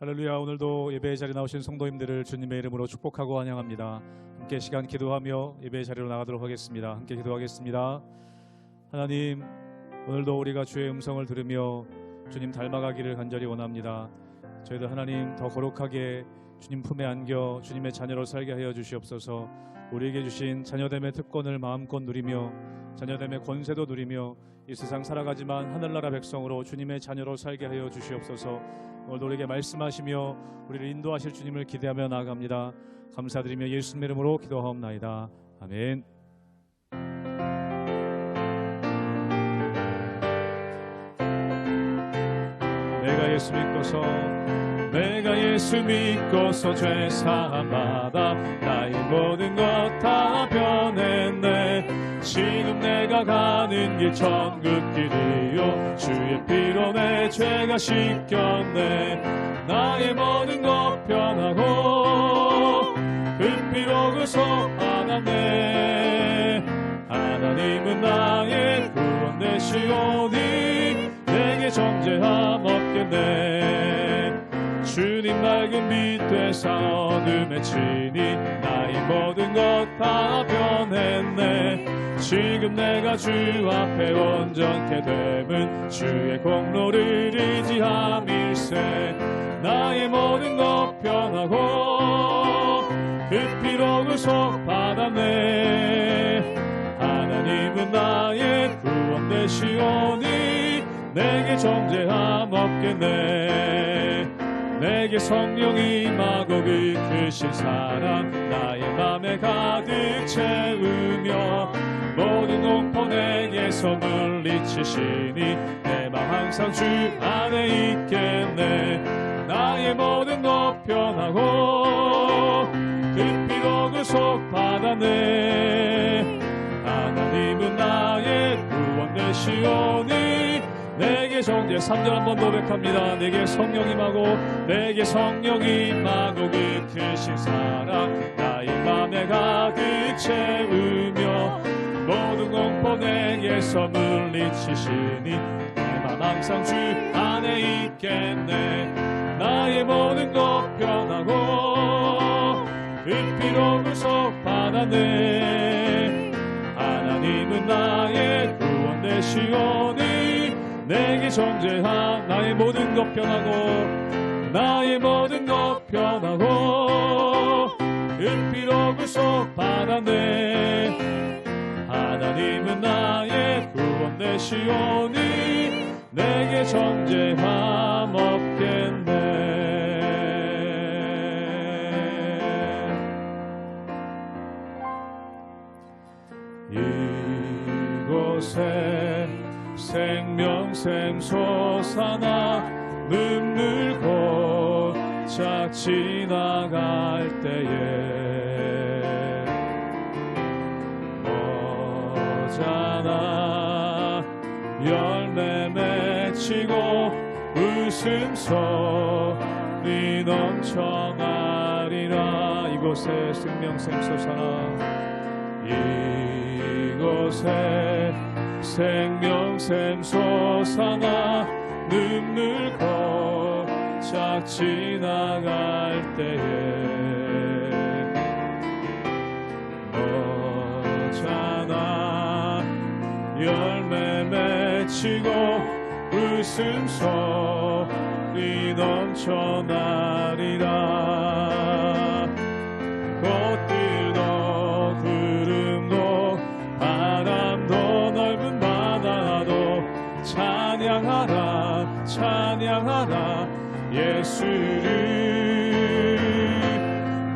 할렐루야. 오늘도 예배의 자리에 나오신 성도님들을 주님의 이름으로 축복하고 환영합니다. 함께 시간 기도하며 예배의 자리로 나가도록 하겠습니다. 함께 기도하겠습니다. 하나님, 오늘도 우리가 주의 음성을 들으며 주님 닮아가기를 간절히 원합니다. 저희들 하나님 더 거룩하게 주님 품에 안겨 주님의 자녀로 살게 하여 주시옵소서. 우리에게 주신 자녀됨의 특권을 마음껏 누리며 자녀됨의 권세도 누리며 이 세상 살아가지만 하늘나라 백성으로 주님의 자녀로 살게 하여 주시옵소서. 오늘도 우리에게 말씀하시며 우리를 인도하실 주님을 기대하며 나아갑니다. 감사드리며 예수님의 이름으로 기도하옵나이다. 아멘. 내가 예수 믿고서 죄 사함 받아 나의 모든 것 다 변했네. 지금 내가 가는 길 천국길이요 주의 피로 내 죄가 씻겼네. 나의 모든 것 변하고 그 피로 구속받았네. 하나님은 나의 구원 되시오니 내게 정죄함 없겠네. 주님 맑은 빛 되사 어둠에 치니 나의 모든 것 다 변했네. 지금 내가 주 앞에 온전케 됨은 주의 공로를 의지함일세. 나의 모든 것 변하고 그 피로 구속받았네. 하나님은 나의 구원 되시오니 내게 정죄함 없겠네. 내게 성령이 임하고 그 크신 사랑 나의 맘에 가득 채우며 모든 공포 내게서 물리치시니 내 맘 항상 주 안에 있겠네. 나의 모든 것 변하고 그 피로 구속받았네. 하나님은 나의 구원 되시오니 내게 정죄 3절 한번 고백합니다. 내게 성령 임하고 내게 성령 임하고 그 크신 사랑 나의 맘에 가득 채우며 모든 공포 내게서 물리치시니 내 맘 항상 주 안에 있겠네. 나의 모든 것 변하고 그 피로 구속받았네. 하나님은 나의 구원 되시오니 내게 정죄한 나의 모든 것 변하고 나의 모든 것 변하고 그 피로 구속받았네. 하나님은 나의 구원 되시오니 내게 정죄함 없겠네. 이곳에 생명샘 솟아나 눈물 고짝 지나갈 때에 모자나 열매 맺히고 웃음소리 넘쳐나리라. 이곳에 생명샘 솟아나 이곳에 생명샘 솟아나 눈물 고짝 지나갈 때에 모자나 열매 맺히고 웃음소리 넘쳐나리라. 꽃들도 구름도 바람도 넓은 바다도 찬양하라 찬양하라 예수를.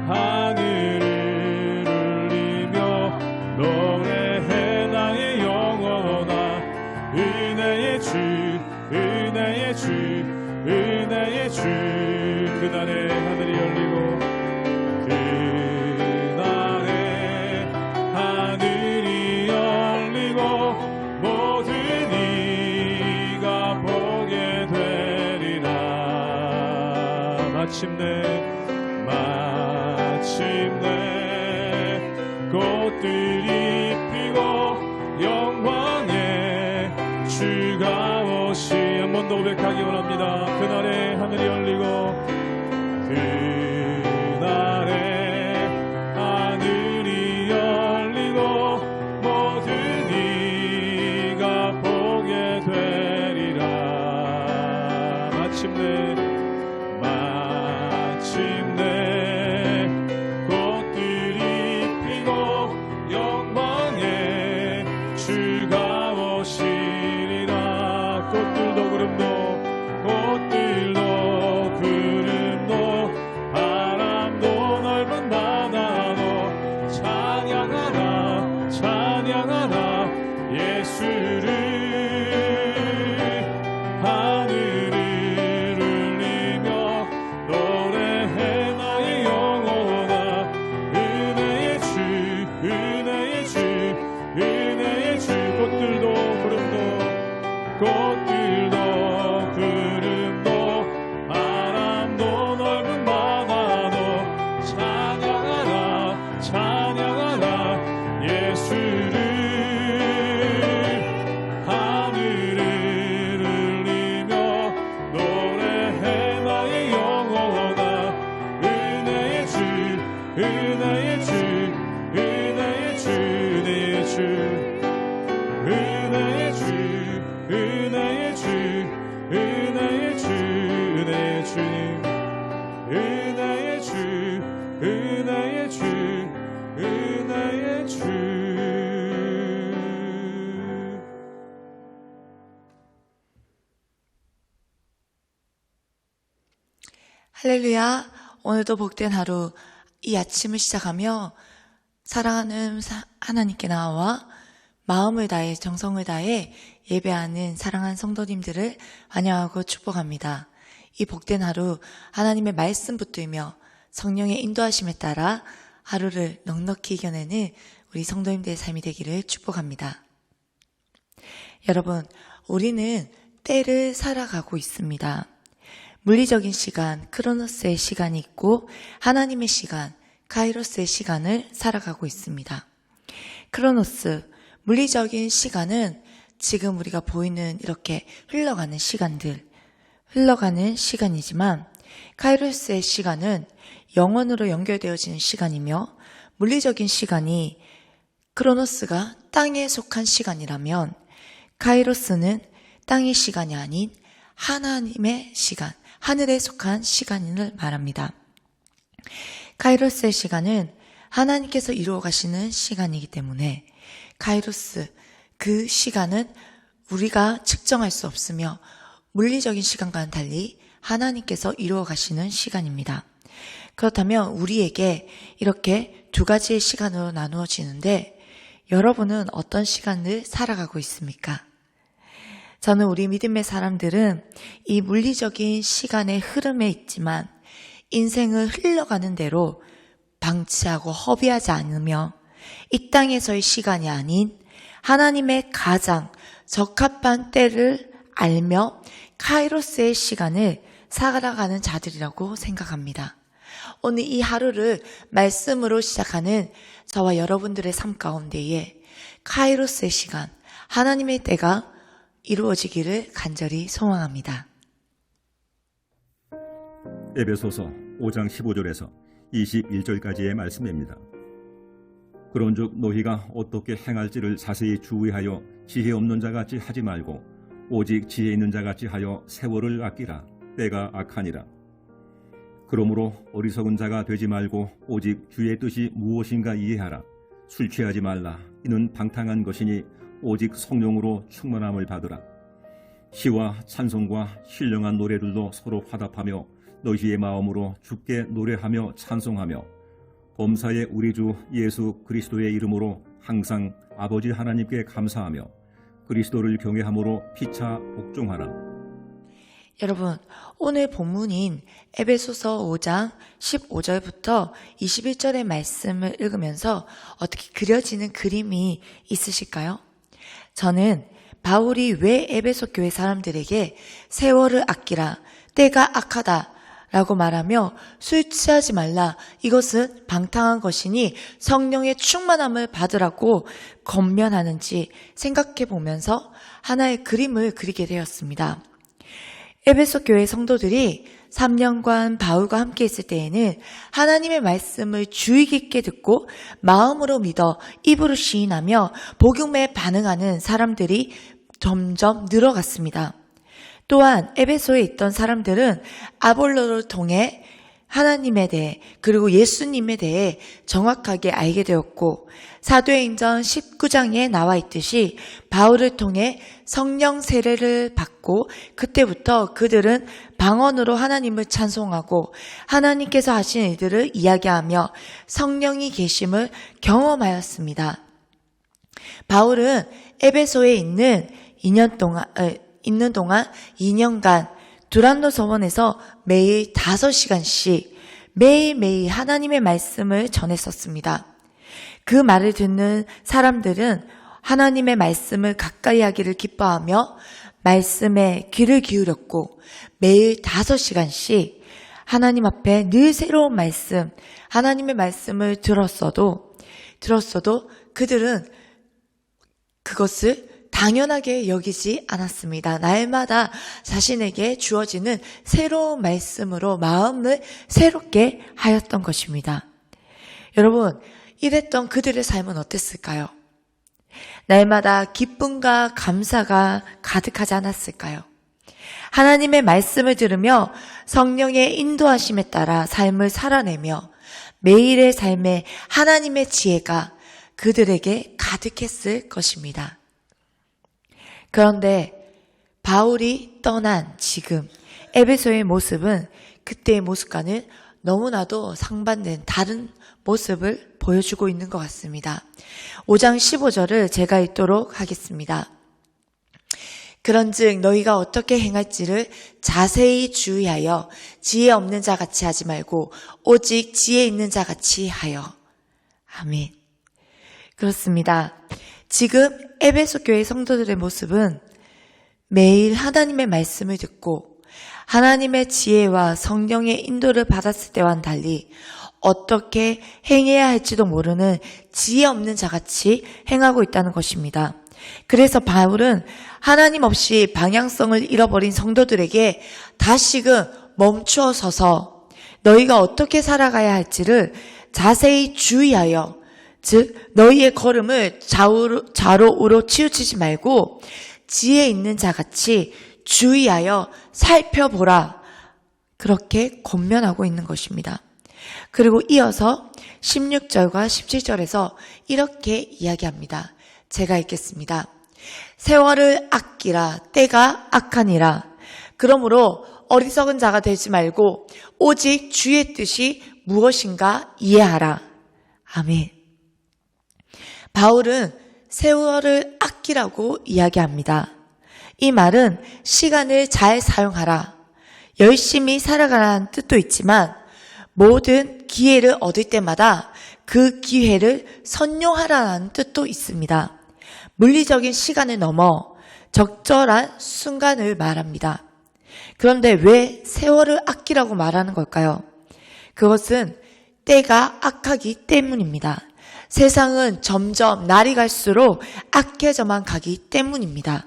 하늘을 울리며 노래해 나의 영혼아 은혜의 주 은혜의 주 은혜의 주. 그날에 하늘이 열리고 그날에 하늘이 열리고 모든 이가 보게 되리라. 마침내 꽃들이 피고 영광의 주가 오시. 한 번 더 고백하기 원합니다. 그날에 하늘이 열리고 은혜의 주, 은혜의 주, 은혜의 주, 은혜의 주, 은혜의 주, 은혜의 주, 은혜의 주님, 은혜의 주, 은혜의 주, 은혜의 주. 할렐루야. 오늘도 복된 하루, 이 아침을 시작하며 사랑하는 하나님께 나와 마음을 다해 정성을 다해 예배하는 사랑하는 성도님들을 환영하고 축복합니다. 이 복된 하루 하나님의 말씀 붙들며 성령의 인도하심에 따라 하루를 넉넉히 이겨내는 우리 성도님들의 삶이 되기를 축복합니다. 여러분, 우리는 때를 살아가고 있습니다. 물리적인 시간, 크로노스의 시간이 있고 하나님의 시간, 카이로스의 시간을 살아가고 있습니다. 크로노스, 물리적인 시간은 지금 우리가 보이는 이렇게 흘러가는 시간이지만 카이로스의 시간은 영원으로 연결되어지는 시간이며 물리적인 시간이 크로노스가 땅에 속한 시간이라면 카이로스는 땅의 시간이 아닌 하나님의 시간, 하늘에 속한 시간을 말합니다. 카이로스의 시간은 하나님께서 이루어 가시는 시간이기 때문에 카이로스, 그 시간은 우리가 측정할 수 없으며 물리적인 시간과는 달리 하나님께서 이루어 가시는 시간입니다. 그렇다면 우리에게 이렇게 두 가지의 시간으로 나누어지는데 여러분은 어떤 시간을 살아가고 있습니까? 저는 우리 믿음의 사람들은 이 물리적인 시간의 흐름에 있지만 인생을 흘러가는 대로 방치하고 허비하지 않으며 이 땅에서의 시간이 아닌 하나님의 가장 적합한 때를 알며 카이로스의 시간을 살아가는 자들이라고 생각합니다. 오늘 이 하루를 말씀으로 시작하는 저와 여러분들의 삶 가운데에 카이로스의 시간, 하나님의 때가 이루어지기를 간절히 소망합니다. 에베소서 5장 15절에서 21절까지의 말씀입니다. 그런즉 너희가 어떻게 행할지를 자세히 주의하여 지혜 없는 자같이 하지 말고 오직 지혜 있는 자같이 하여 세월을 아끼라. 때가 악하니라. 그러므로 어리석은 자가 되지 말고 오직 주의 뜻이 무엇인가 이해하라. 술 취하지 말라. 이는 방탕한 것이니 오직 성령으로 충만함을 받으라. 시와 찬송과 신령한 노래들도 서로 화답하며 너희의 마음으로 주께 노래하며 찬송하며 범사의 우리 주 예수 그리스도의 이름으로 항상 아버지 하나님께 감사하며 그리스도를 경외함으로 피차 복종하라. 여러분, 오늘 본문인 에베소서 5장 15절부터 21절의 말씀을 읽으면서 어떻게 그려지는 그림이 있으실까요? 저는 바울이 왜 에베소 교회 사람들에게 세월을 아끼라, 때가 악하다 라고 말하며 술 취하지 말라, 이것은 방탕한 것이니 성령의 충만함을 받으라고 권면하는지 생각해 보면서 하나의 그림을 그리게 되었습니다. 에베소 교회 성도들이 3년간 바울과 함께 있을 때에는 하나님의 말씀을 주의 깊게 듣고 마음으로 믿어 입으로 시인하며 복음에 반응하는 사람들이 점점 늘어갔습니다. 또한 에베소에 있던 사람들은 아볼로를 통해 하나님에 대해 그리고 예수님에 대해 정확하게 알게 되었고 사도행전 19장에 나와 있듯이 바울을 통해 성령 세례를 받고 그때부터 그들은 방언으로 하나님을 찬송하고 하나님께서 하신 일들을 이야기하며 성령이 계심을 경험하였습니다. 바울은 에베소에 있는 2년간 두란노 서원에서 매일 5시간씩 매일매일 하나님의 말씀을 전했었습니다. 그 말을 듣는 사람들은 하나님의 말씀을 가까이 하기를 기뻐하며 말씀에 귀를 기울였고 매일 5시간씩 하나님 앞에 늘 새로운 말씀, 하나님의 말씀을 들었어도 그들은 그것을 당연하게 여기지 않았습니다. 날마다 자신에게 주어지는 새로운 말씀으로 마음을 새롭게 하였던 것입니다. 여러분, 이랬던 그들의 삶은 어땠을까요? 날마다 기쁨과 감사가 가득하지 않았을까요? 하나님의 말씀을 들으며 성령의 인도하심에 따라 삶을 살아내며 매일의 삶에 하나님의 지혜가 그들에게 가득했을 것입니다. 그런데 바울이 떠난 지금 에베소의 모습은 그때의 모습과는 너무나도 상반된 다른 모습을 보여주고 있는 것 같습니다. 5장 15절을 제가 읽도록 하겠습니다. 그런즉 너희가 어떻게 행할지를 자세히 주의하여 지혜 없는 자 같이 하지 말고 오직 지혜 있는 자 같이 하여. 아멘. 그렇습니다. 지금 에베소 교회 성도들의 모습은 매일 하나님의 말씀을 듣고 하나님의 지혜와 성령의 인도를 받았을 때와는 달리 어떻게 행해야 할지도 모르는 지혜 없는 자같이 행하고 있다는 것입니다. 그래서 바울은 하나님 없이 방향성을 잃어버린 성도들에게 다시금 멈추어 서서 너희가 어떻게 살아가야 할지를 자세히 주의하여, 즉 너희의 걸음을 좌로 우로 치우치지 말고 지혜 있는 자같이 주의하여 살펴보라, 그렇게 권면하고 있는 것입니다. 그리고 이어서 16절과 17절에서 이렇게 이야기합니다. 제가 읽겠습니다. 세월을 아끼라, 때가 악하니라. 그러므로 어리석은 자가 되지 말고 오직 주의 뜻이 무엇인가 이해하라. 아멘. 바울은 세월을 아끼라고 이야기합니다. 이 말은 시간을 잘 사용하라, 열심히 살아가라는 뜻도 있지만 모든 기회를 얻을 때마다 그 기회를 선용하라는 뜻도 있습니다. 물리적인 시간을 넘어 적절한 순간을 말합니다. 그런데 왜 세월을 아끼라고 말하는 걸까요? 그것은 때가 악하기 때문입니다. 세상은 점점 날이 갈수록 악해져만 가기 때문입니다.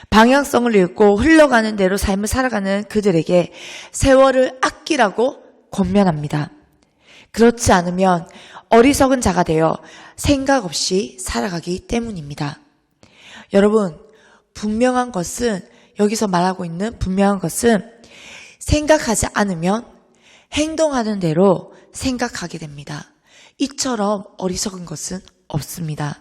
방향성을 잃고 흘러가는 대로 삶을 살아가는 그들에게 세월을 아끼라고 권면합니다. 그렇지 않으면 어리석은 자가 되어 생각 없이 살아가기 때문입니다. 여러분, 분명한 것은, 여기서 말하고 있는 분명한 것은 생각하지 않으면 행동하는 대로 생각하게 됩니다. 이처럼 어리석은 것은 없습니다.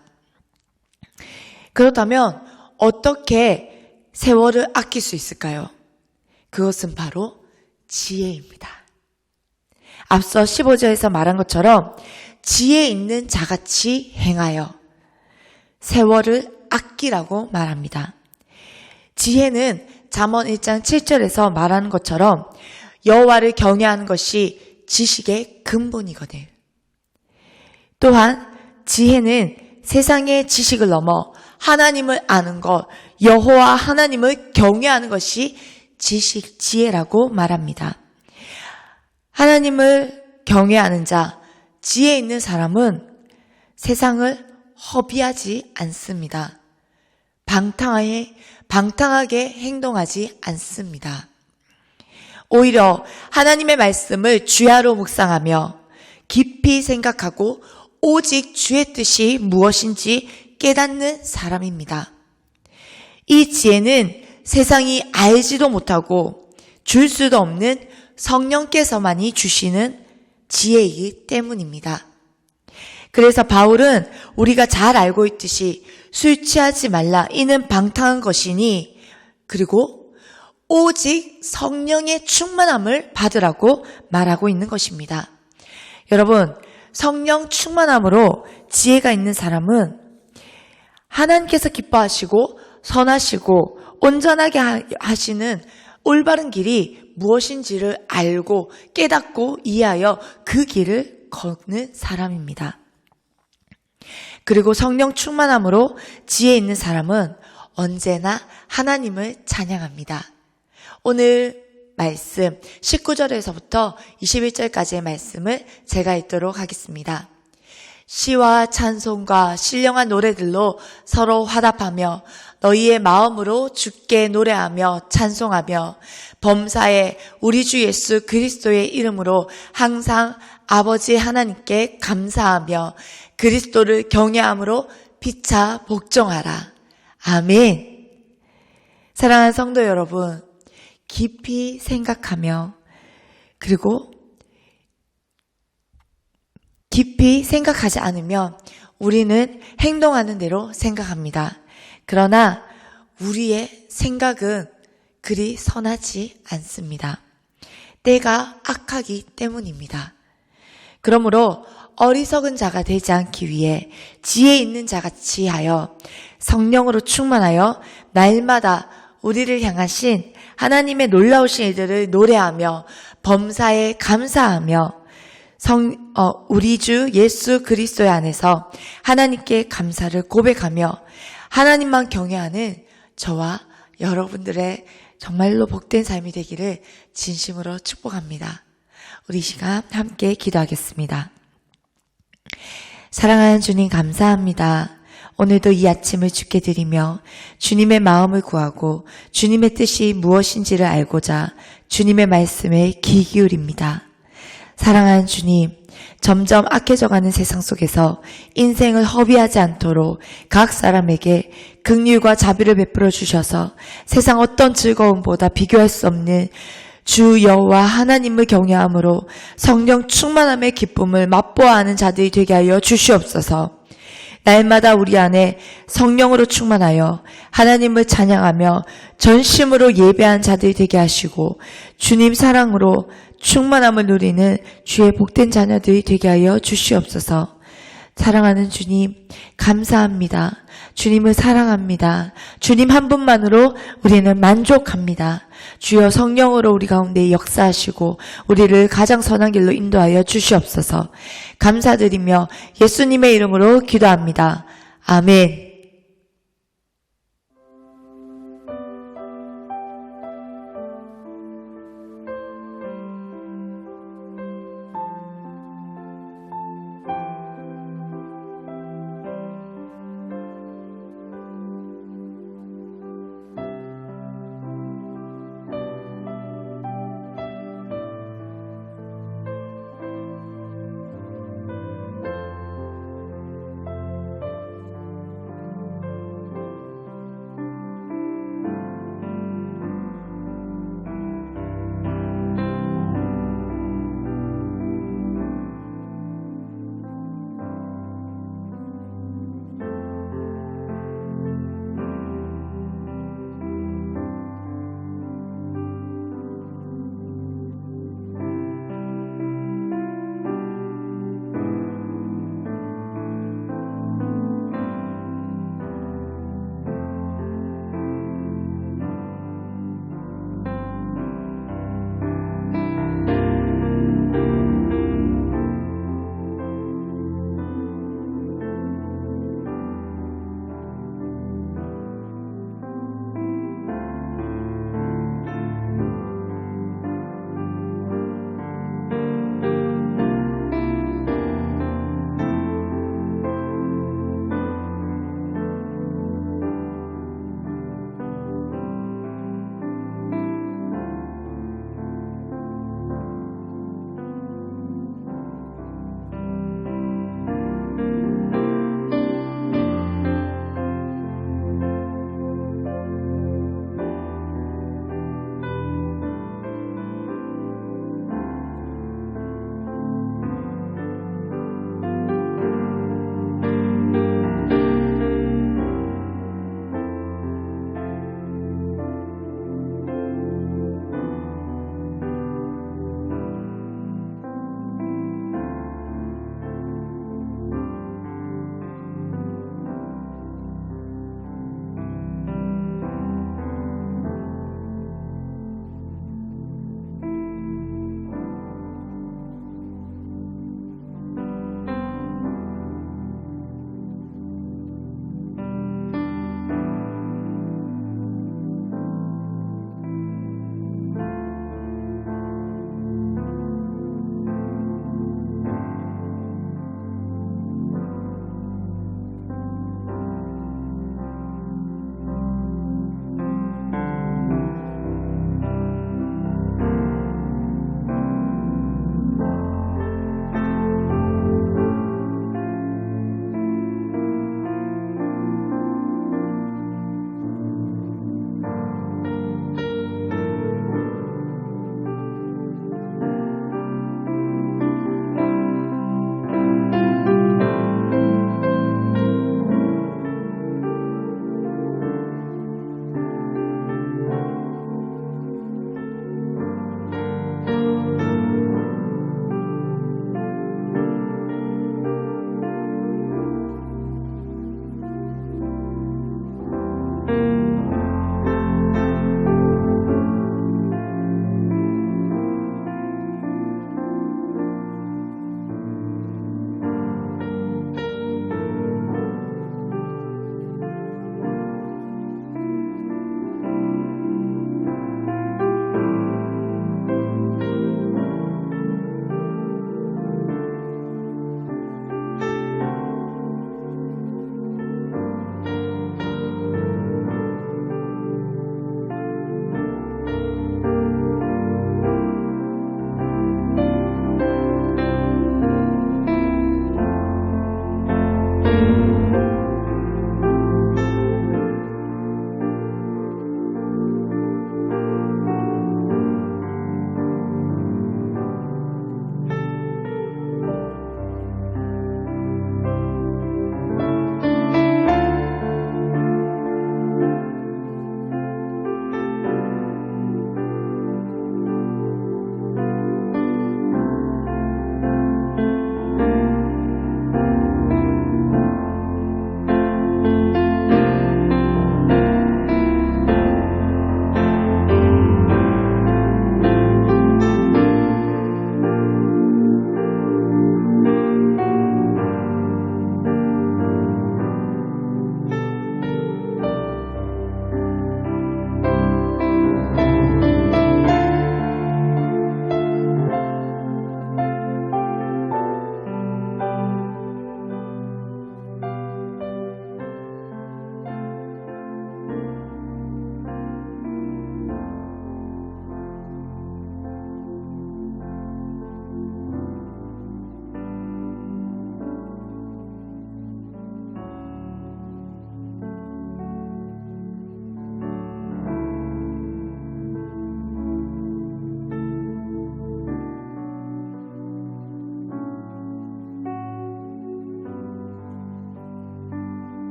그렇다면 어떻게 세월을 아낄 수 있을까요? 그것은 바로 지혜입니다. 앞서 15절에서 말한 것처럼 지혜 있는 자같이 행하여 세월을 아끼라고 말합니다. 지혜는 잠언 1장 7절에서 말하는 것처럼 여호와를 경외하는 것이 지식의 근본이거든요. 또한 지혜는 세상의 지식을 넘어 하나님을 아는 것, 여호와 하나님을 경외하는 것이 지혜라고 말합니다. 하나님을 경외하는 자, 지혜 있는 사람은 세상을 허비하지 않습니다. 방탕하게 행동하지 않습니다. 오히려 하나님의 말씀을 주야로 묵상하며 깊이 생각하고 오직 주의 뜻이 무엇인지 깨닫는 사람입니다. 이 지혜는 세상이 알지도 못하고 줄 수도 없는 성령께서만이 주시는 지혜이기 때문입니다. 그래서 바울은 우리가 잘 알고 있듯이 술 취하지 말라, 이는 방탕한 것이니, 그리고 오직 성령의 충만함을 받으라고 말하고 있는 것입니다. 여러분, 성령 충만함으로 지혜가 있는 사람은 하나님께서 기뻐하시고 선하시고 온전하게 하시는 올바른 길이 무엇인지를 알고 깨닫고 이해하여 그 길을 걷는 사람입니다. 그리고 성령 충만함으로 지혜 있는 사람은 언제나 하나님을 찬양합니다. 오늘 말씀 19절에서부터 21절까지의 말씀을 제가 읽도록 하겠습니다. 시와 찬송과 신령한 노래들로 서로 화답하며 너희의 마음으로 주께 노래하며 찬송하며 범사에 우리 주 예수 그리스도의 이름으로 항상 아버지 하나님께 감사하며 그리스도를 경외함으로 피차 복종하라. 아멘. 사랑하는 성도 여러분, 깊이 생각하며 그리고 깊이 생각하지 않으면 우리는 행동하는 대로 생각합니다. 그러나 우리의 생각은 그리 선하지 않습니다. 때가 악하기 때문입니다. 그러므로 어리석은 자가 되지 않기 위해 지혜 있는 자같이 하여 성령으로 충만하여 날마다 우리를 향하신 하나님의 놀라우신 일들을 노래하며 범사에 감사하며 우리 주 예수 그리스도의 안에서 하나님께 감사를 고백하며 하나님만 경외하는 저와 여러분들의 정말로 복된 삶이 되기를 진심으로 축복합니다. 우리 이 시간 함께 기도하겠습니다. 사랑하는 주님 감사합니다. 오늘도 이 아침을 주께 드리며 주님의 마음을 구하고 주님의 뜻이 무엇인지를 알고자 주님의 말씀에 귀 기울입니다. 사랑하는 주님, 점점 악해져가는 세상 속에서 인생을 허비하지 않도록 각 사람에게 긍휼과 자비를 베풀어 주셔서 세상 어떤 즐거움보다 비교할 수 없는 주 여호와 하나님을 경외함으로 성령 충만함의 기쁨을 맛보아하는 자들이 되게 하여 주시옵소서. 날마다 우리 안에 성령으로 충만하여 하나님을 찬양하며 전심으로 예배한 자들이 되게 하시고 주님 사랑으로 충만함을 누리는 주의 복된 자녀들이 되게 하여 주시옵소서. 사랑하는 주님 감사합니다. 주님을 사랑합니다. 주님 한 분만으로 우리는 만족합니다. 주여 성령으로 우리 가운데 역사하시고 우리를 가장 선한 길로 인도하여 주시옵소서. 감사드리며 예수님의 이름으로 기도합니다. 아멘.